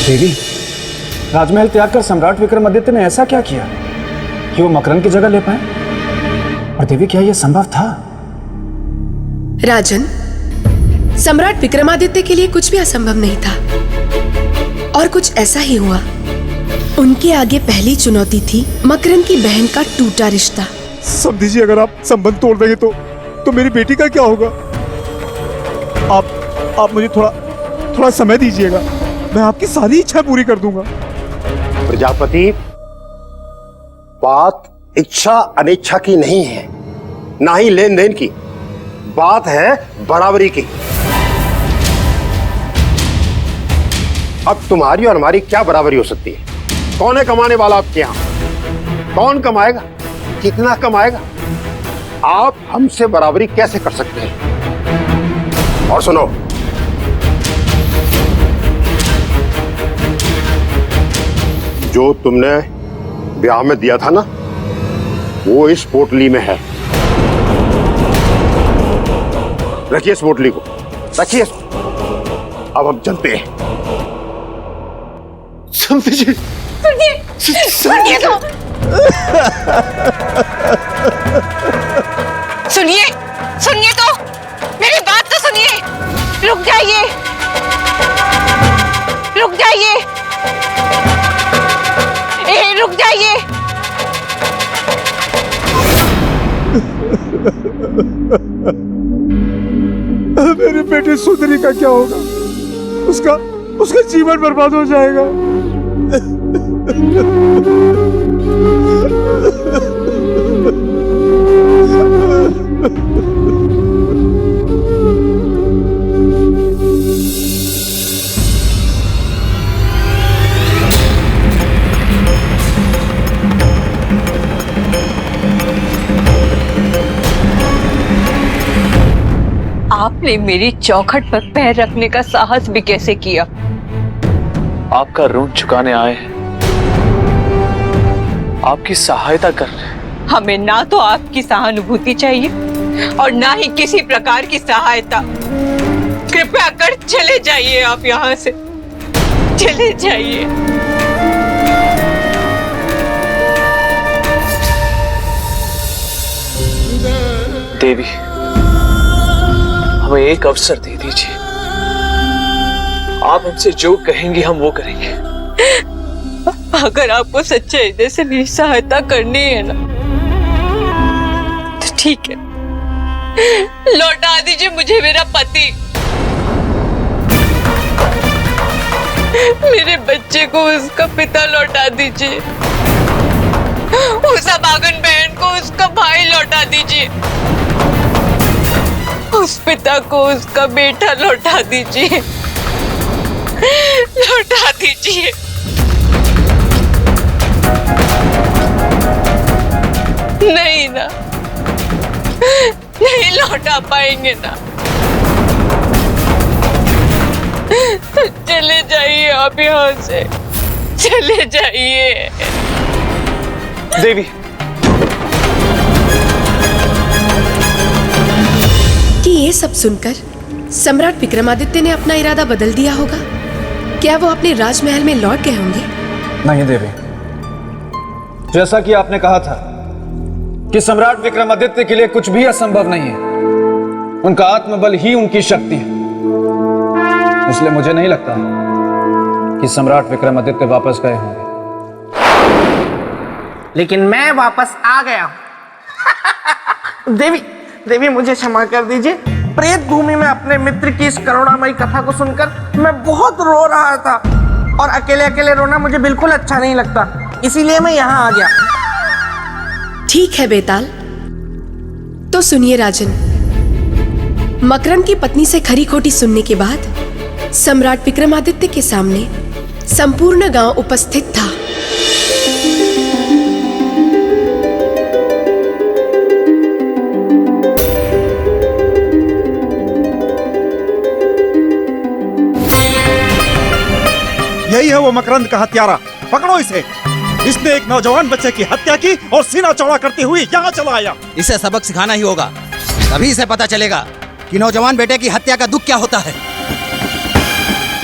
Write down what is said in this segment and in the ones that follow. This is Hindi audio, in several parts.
देवी, राजमहल त्याग कर सम्राट विक्रमादित्य ने ऐसा क्या किया कि वो मकरंद की जगह ले पाए? और देवी, क्या यह संभव था? राजन, सम्राट विक्रमादित्य के लिए कुछ भी असंभव नहीं था और कुछ ऐसा ही हुआ। उनके आगे पहली चुनौती थी मकरंद की बहन का टूटा रिश्ता। समझ दीजिए, अगर आप संबंध तोड़ देंगे तो मेरी बेटी का क्या होगा? आप मुझे थोड़ा समय दीजिएगा, मैं आपकी सारी इच्छा पूरी कर दूंगा। प्रजापति, बात इच्छा अनिच्छा की नहीं है, ना ही लेन देन की, बात है बराबरी की। अब तुम्हारी और हमारी क्या बराबरी हो सकती है? कौन है कमाने वाला आपके यहां? कौन कमाएगा? कितना कमाएगा? आप हमसे बराबरी कैसे कर सकते हैं? और सुनो, जो तुमने ब्याह में दिया था ना, वो इस पोटली में है। रखिए इस पोटली को, रखिए। अब हम चलते हैं। सुनिए तो, सुनिए तो, मेरी बात तो सुनिए। रुक जाइए, रुक जाइए, रुक जाइए। मेरे बेटे सुंदरी का क्या होगा? उसका जीवन बर्बाद हो जाएगा। आपने मेरी चौखट पर पैर रखने का साहस भी कैसे किया? आपका ऋण चुकाने आए हैं, आपकी सहायता कर रहे हैं। हमें ना तो आपकी सहानुभूति चाहिए और ना ही किसी प्रकार की सहायता। कृपया कर चले जाइए, आप यहाँ से चले जाइए। देवी, हमें एक अवसर दे दीजिए। आप हमसे जो कहेंगी हम वो करेंगे। अगर आपको सच्चे हृदय से मेरी सहायता करनी है ना, तो ठीक है, लौटा दीजिए मुझे मेरा पति। मेरे बच्चे को उसका पिता लौटा दीजिए, उस अभागन बहन को उसका भाई लौटा दीजिए, उस पिता को उसका बेटा लौटा दीजिए, लौटा दीजिए। नहीं ना, नहीं लौटा पाएंगे ना, तो चले जाइए आप यहाँ से, चले जाइए। देवी, कि ये सब सुनकर सम्राट विक्रमादित्य ने अपना इरादा बदल दिया होगा? क्या वो अपने राजमहल में लौट गए होंगे? नहीं देवी, जैसा कि आपने कहा था कि सम्राट विक्रमादित्य के लिए कुछ भी असंभव नहीं है, उनका आत्मबल ही उनकी शक्ति है, इसलिए मुझे नहीं लगता कि सम्राट विक्रमादित्य वापस गए होंगे। लेकिन मैं वापस आ गया। देवी मुझे क्षमा कर दीजिए। प्रेत भूमि में अपने मित्र की इस करुणामयी कथा को सुनकर मैं बहुत रो रहा था और अकेले अकेले रोना मुझे बिल्कुल अच्छा नहीं लगता, इसीलिए मैं यहाँ आ गया। ठीक है बेताल, तो सुनिए राजन, मकरंद की पत्नी से खरी खोटी सुनने के बाद सम्राट विक्रमादित्य के सामने संपूर्ण गांव उपस्थित था। यही है वो मकरंद का हत्यारा, पकड़ो इसे। इसने एक नौजवान बच्चे की हत्या की और सीना चौड़ा करते हुए यहाँ चला आया। इसे सबक सिखाना ही होगा, तभी इसे पता चलेगा कि नौजवान बेटे की हत्या का दुख क्या होता है।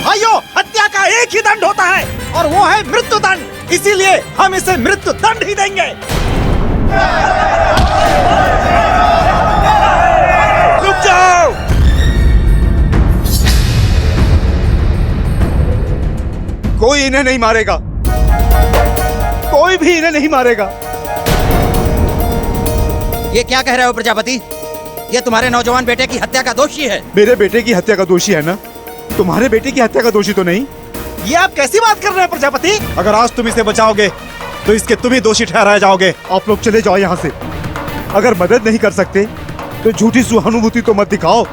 भाइयों, हत्या हत्या का एक ही दंड होता है और वो है मृत्यु दंड। इसीलिए हम इसे मृत्यु दंड ही देंगे। रुक जाओ। कोई इन्हें नहीं मारेगा, कोई भी इन्हें नहीं मारेगा। ये क्या कह रहे हो प्रजापति? ये तुम्हारे नौजवान बेटे की हत्या का दोषी है। मेरे बेटे की हत्या का दोषी है ना, तुम्हारे बेटे की हत्या का दोषी तो नहीं। ये आप कैसी बात कर रहे हैं प्रजापति? अगर आज तुम इसे बचाओगे तो इसके तुम ही दोषी ठहराए जाओगे। आप लोग चले जाओ यहाँ से। अगर मदद नहीं कर सकते तो झूठी सहानुभूति तो मत दिखाओ।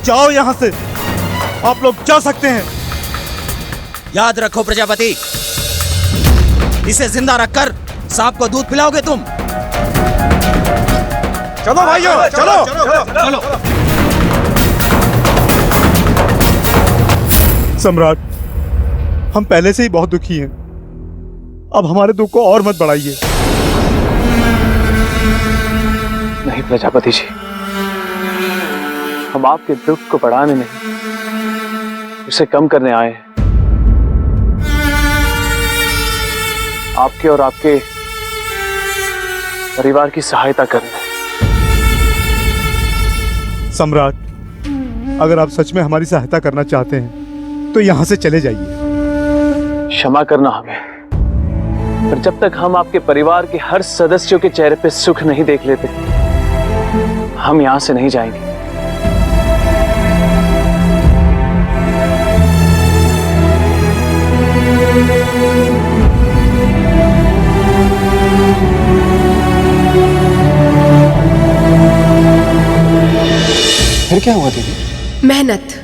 जाओ यहाँ से, आप लोग जा सकते हैं। याद रखो प्रजापति, इसे जिंदा रखकर सांप को दूध पिलाओगे तुम। चलो भाइयों, चलो। सम्राट, हम पहले से ही बहुत दुखी हैं। अब हमारे दुख को और मत बढ़ाइए। नहीं प्रजापति जी, हम आपके दुख को बढ़ाने नहीं, उसे कम करने आए हैं। आपके और आपके परिवार की सहायता करने। सम्राट, अगर आप सच में हमारी सहायता करना चाहते हैं तो यहाँ से चले जाइए। क्षमा करना हमें, पर जब तक हम आपके परिवार के हर सदस्यों के चेहरे पे सुख नहीं देख लेते, हम यहाँ से नहीं जाएंगे। फिर क्या हुआ दीदी? मेहनत,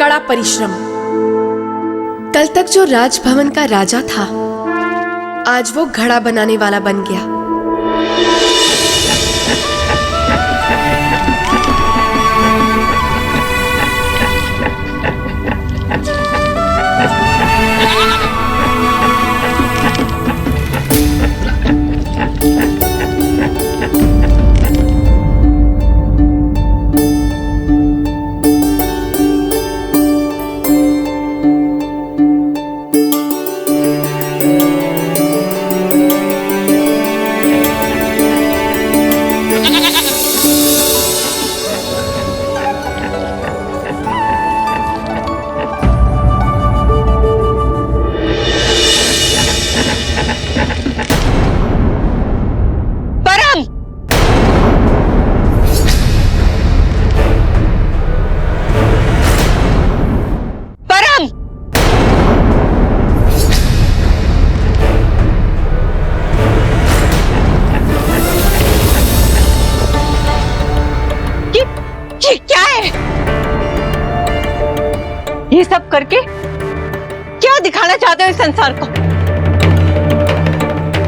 कड़ा परिश्रम। कल तक जो राजभवन का राजा था, आज वो घड़ा बनाने वाला बन गया। ये सब करके क्या दिखाना चाहते हो इस संसार को?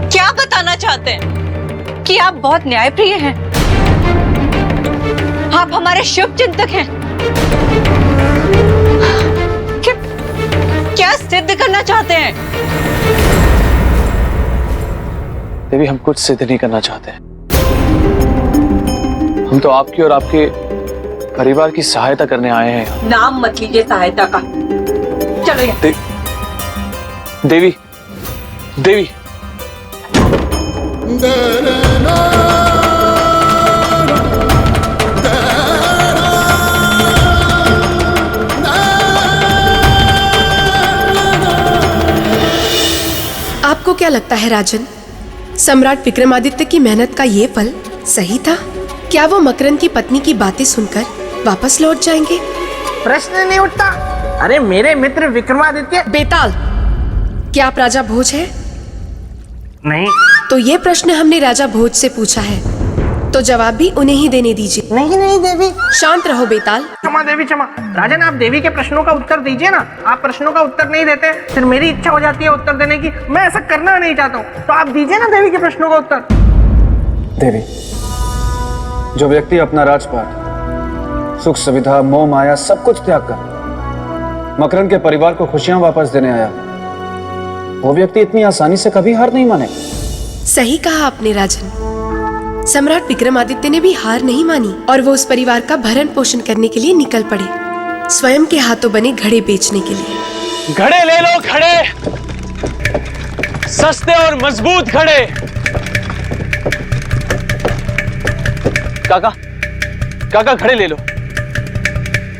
क्या बताना चाहते हैं कि आप बहुत न्यायप्रिय हैं, आप हमारे शुभ चिंतक हैं। क्या सिद्ध करना चाहते हैं? देवी, हम कुछ सिद्ध नहीं करना चाहते। हम तो आपकी और आपके परिवार की सहायता करने आए हैं। नाम मत लीजिए सहायता का। चलो यहाँ। देवी, देवी, आपको क्या लगता है राजन, सम्राट विक्रमादित्य की मेहनत का ये फल सही था? क्या वो मकरंद की पत्नी की बातें सुनकर वापस लौट जाएंगे? प्रश्न नहीं उठता। अरे मेरे मित्र विक्रमादित्य। बेताल, क्या आप राजा भोज हैं? नहीं। तो ये प्रश्न हमने राजा भोज से पूछा है, तो जवाब भी उन्हें ही देने दीजिए। नहीं देवी। शांत रहो बेताल। क्षमा देवी, क्षमा। राजन, आप देवी के प्रश्नों का उत्तर दीजिए ना। आप प्रश्नों का उत्तर नहीं देते, फिर मेरी इच्छा हो जाती है उत्तर देने की। मैं ऐसा करना नहीं चाहता हूँ, तो आप दीजिए ना देवी के प्रश्नों का उत्तर। देवी, जो व्यक्ति अपना राजपाट, सुख सुविधा, मोह माया सब कुछ त्याग कर मकरंद के परिवार को खुशियां वापस देने आया, वो व्यक्ति इतनी आसानी से कभी हार नहीं मानेगा। सही कहा आपने राजन। सम्राट विक्रमादित्य ने भी हार नहीं मानी और वो उस परिवार का भरण पोषण करने के लिए निकल पड़े, स्वयं के हाथों बने घड़े बेचने के लिए। घड़े ले लो, घड़े, सस्ते और मजबूत घड़े। काका, काका घड़े ले लो।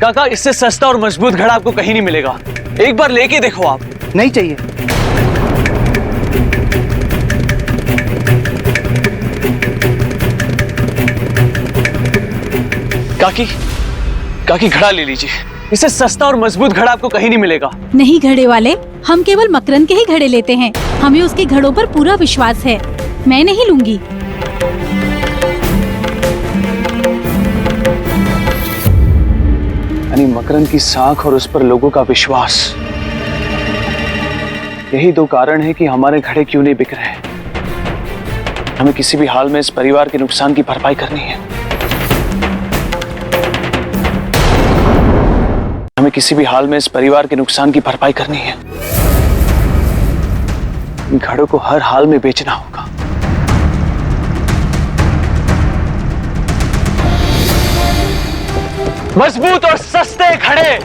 काका, इससे सस्ता और मजबूत घड़ा आपको कहीं नहीं मिलेगा। एक बार लेके देखो आप। नहीं चाहिए। काकी, काकी घड़ा ले लीजिए। इससे सस्ता और मजबूत घड़ा आपको कहीं नहीं मिलेगा। नहीं घड़े वाले, हम केवल मकरंद के ही घड़े लेते हैं। हमें उसके घड़ों पर पूरा विश्वास है। मैं नहीं लूंगी। मकरंद की साख और उस पर लोगों का विश्वास, यही दो कारण है कि हमारे घड़े क्यों नहीं बिक रहे। हमें किसी भी हाल में इस परिवार के नुकसान की भरपाई करनी है। हमें किसी भी हाल में इस परिवार के नुकसान की भरपाई करनी है। घड़ों को हर हाल में बेचना होगा। मजबूत और सस्ते घड़े।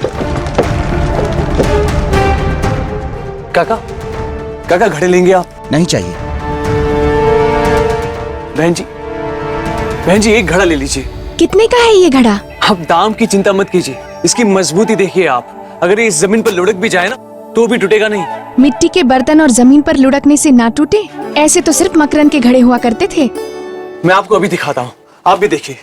काका, काका घड़े लेंगे आप? नहीं चाहिए। बहन जी, बहन जी एक घड़ा ले लीजिए। कितने का है ये घड़ा? आप दाम की चिंता मत कीजिए, इसकी मजबूती देखिए आप। अगर ये इस जमीन पर लुढ़क भी जाए ना तो भी टूटेगा नहीं। मिट्टी के बर्तन और जमीन पर लुढ़कने से ना टूटे, ऐसे तो सिर्फ मकरंद के घड़े हुआ करते थे। मैं आपको अभी दिखाता हूँ, आप भी देखिए।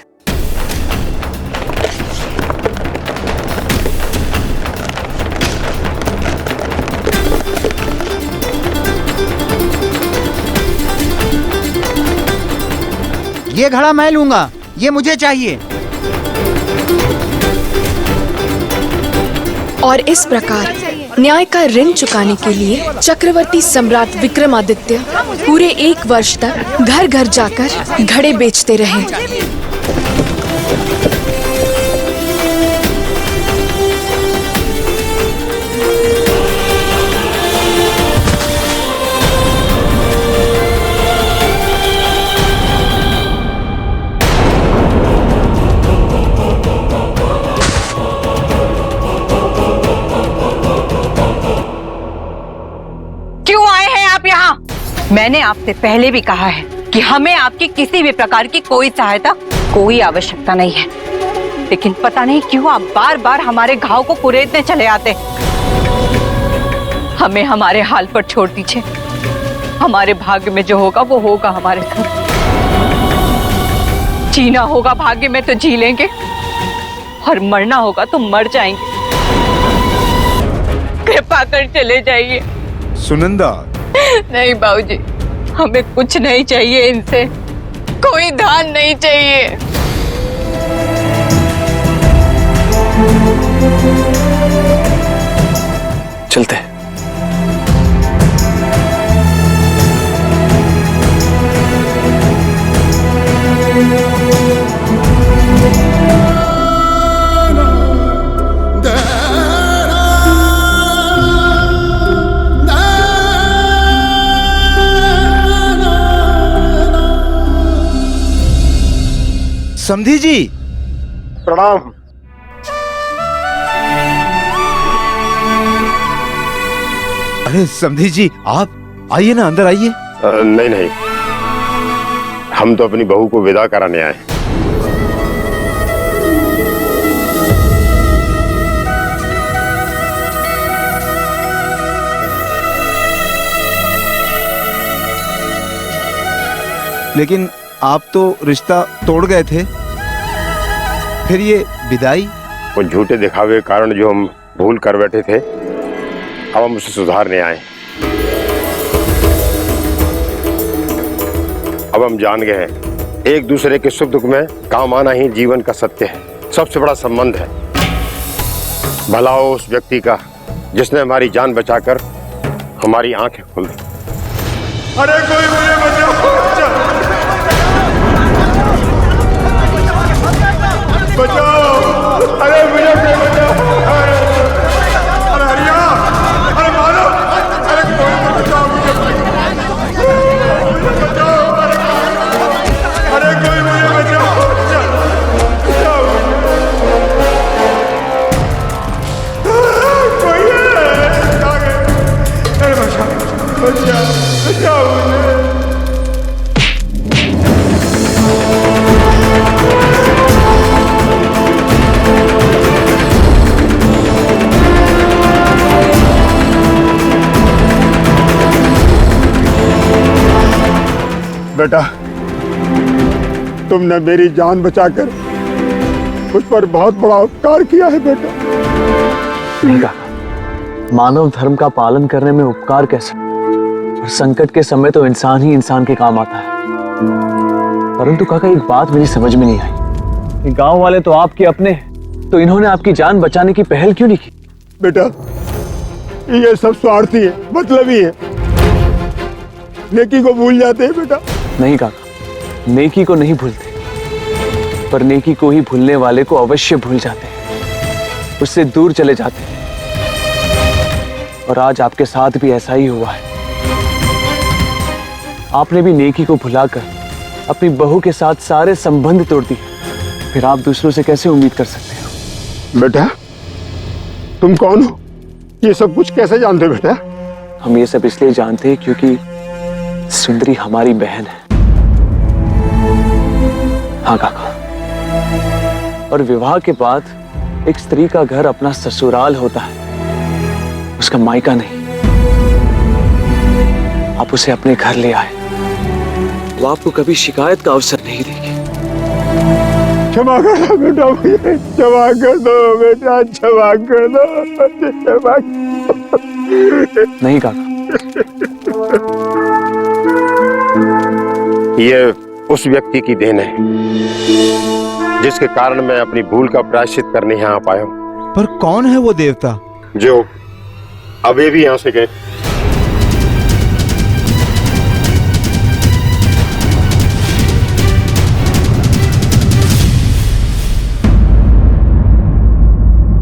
ये घड़ा मैं लूंगा, ये मुझे चाहिए। और इस प्रकार न्याय का ऋण चुकाने के लिए चक्रवर्ती सम्राट विक्रमादित्य पूरे 1 वर्ष तक घर घर जाकर घड़े बेचते रहे। मैंने आपसे पहले भी कहा है कि हमें आपकी किसी भी प्रकार की कोई सहायता, कोई आवश्यकता नहीं है, लेकिन पता नहीं क्यों आप बार बार हमारे घाव को कुरेदने चले आते। हमें हमारे हाल पर छोड़ दीजिए। हमारे भाग्य में जो होगा वो होगा हमारे साथ। जीना होगा भाग्य में तो जी लेंगे और मरना होगा तो मर जाएंगे। कृपा कर चले जाइए। सुनंदा, नहीं बाबूजी, हमें कुछ नहीं चाहिए इनसे, कोई दान नहीं चाहिए। चलते हैं। समधी जी, प्रणाम। अरे समधी जी, आप आइए ना, अंदर आइए। नहीं नहीं, हम तो अपनी बहू को विदा कराने आए। लेकिन आप तो रिश्ता तोड़ गए थे, फिर ये विदाई? वो झूठे दिखावे के कारण जो हम भूल कर बैठे थे, अब हम उसे सुधारने आए। अब हम जान गए हैं एक दूसरे के सुख दुख में काम आना ही जीवन का सत्य है, सबसे बड़ा संबंध है। भला हो उस व्यक्ति का जिसने हमारी जान बचाकर हमारी आंखें खोल दी। अरे कोई मुझे बचाओ, बचाओ, अरे मुझे बचाओ, अरे हरिया, अरे मानो, अरे कोई बचाओ मुझे, बचाओ, अरे कोई बेटा, तुमने मेरी जान बचाकर मुझ पर बहुत बड़ा उपकार किया है बेटा। नहीं काका, मानव धर्म का पालन करने में उपकार कैसे? और संकट के समय तो इंसान ही इंसान के काम आता है। परंतु काका, एक बात मेरी समझ में नहीं आई, ये गांव वाले तो आपके अपने, तो इन्होंने आपकी जान बचाने की पहल क्यों नहीं की? बेटा, ये सब स्वार्थी है, मतलबी है, नेकी को भूल जाते हैं बेटा। नहीं काका, नेकी को नहीं भूलते, पर नेकी को ही भूलने वाले को अवश्य भूल जाते हैं, उससे दूर चले जाते हैं। और आज आपके साथ भी ऐसा ही हुआ है। आपने भी नेकी को भुलाकर अपनी बहू के साथ सारे संबंध तोड़ दिए, फिर आप दूसरों से कैसे उम्मीद कर सकते हो? बेटा, तुम कौन हो? ये सब कुछ कैसे जानते हो बेटा? हम ये सब इसलिए जानते हैं क्योंकि सुंदरी हमारी बहन है। हाँ काका, और विवाह के बाद एक स्त्री का घर अपना ससुराल होता है, उसका मायका नहीं। आप उसे अपने घर ले आए, वो आपको कभी शिकायत का अवसर नहीं देगी। क्षमा कर दो बेटा, मुझे क्षमा कर दो बेटा, क्षमा कर दो, क्षमा। नहीं काका, ये उस व्यक्ति की देन है जिसके कारण मैं अपनी भूल का प्रायश्चित करने यहाँ आ पाया हूँ। पर कौन है वो देवता? जो अभी भी यहाँ से गए।